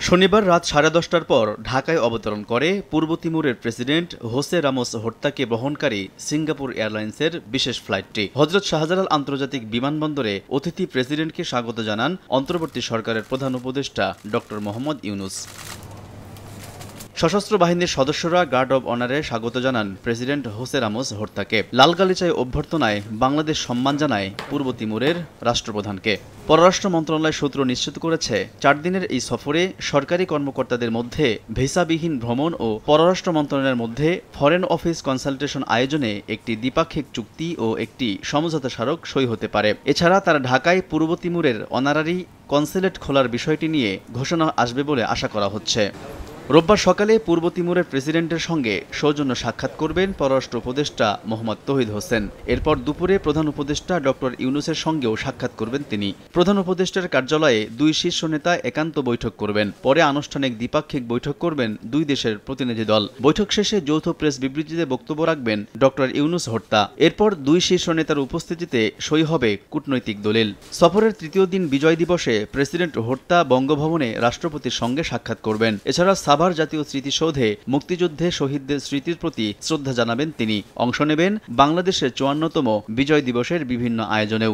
শনিবার রাত 10:30টার পর ঢাকায় অবতরণ করে পূর্ব তিমুরের প্রেসিডেন্ট হোসে রামোস হর্তাকে বহনকারী সিঙ্গাপুর এয়ারলাইন্সের বিশেষ ফ্লাইটটি হজরত শাহজালাল আন্তর্জাতিক বিমানবন্দরে অতিথি প্রেসিডেন্টকে স্বাগত জানান অন্তর্বর্তী সরকারের প্রধান উপদেষ্টা ড মোহাম্মদ ইউনূস। সশস্ত্র বাহিনীর সদস্যরা গার্ড অব অনারে স্বাগত জানান প্রেসিডেন্ট হোসে রামোস হর্তাকে। লালগালিচায় অভ্যর্থনায় বাংলাদেশ সম্মান জানায় পূর্ব তিমুরের রাষ্ট্রপ্রধানকে। পররাষ্ট্র মন্ত্রণালয় সূত্র নিশ্চিত করেছে 4 দিনের এই সফরে সরকারি কর্মকর্তাদের মধ্যে ভিসাবিহীন ভ্রমণ ও পররাষ্ট্র মন্ত্রণালয়ের মধ্যে ফরেন অফিস কনসালটেশন আয়োজনে একটি দ্বিপাক্ষিক চুক্তি ও একটি সমঝোতা স্মারক সই হতে পারে। এছাড়া তারা ঢাকায় পূর্ব তিমুরের অনারারি কনসুলেট খোলার বিষয়টি নিয়ে ঘোষণা আসবে বলে আশা করা হচ্ছে। রোববার সকালে পূর্ব তিমুরের প্রেসিডেন্টের সঙ্গে সৌজন্য সাক্ষাৎ করবেন পররাষ্ট্র উপদেষ্টা মোহাম্মদ তৌহিদ হোসেন। এরপর দুপুরে প্রধান উপদেষ্টা ড ইউনূসের সঙ্গেও সাক্ষাৎ করবেন তিনি। প্রধান উপদেষ্টার কার্যালয়ে 2 শীর্ষ নেতা একান্ত বৈঠক করবেন। পরে আনুষ্ঠানিক দ্বিপাক্ষিক বৈঠক করবেন 2 দেশের প্রতিনিধি দল। বৈঠক শেষে যৌথ প্রেস বিবৃতিতে বক্তব্য রাখবেন ড ইউনূস হর্তা। এরপর 2 শীর্ষ নেতার উপস্থিতিতে সই হবে কূটনৈতিক দলিল। সফরের তৃতীয় দিন বিজয় দিবসে প্রেসিডেন্ট হর্তা বঙ্গভবনে রাষ্ট্রপতির সঙ্গে সাক্ষাৎ করবেন। এছাড়া সাভার জাতীয় স্মৃতিসৌধে মুক্তিযুদ্ধে শহীদদের স্মৃতির প্রতি শ্রদ্ধা জানাবেন তিনি। অংশ নেবেন বাংলাদেশের 54তম বিজয় দিবসের বিভিন্ন আয়োজনেও।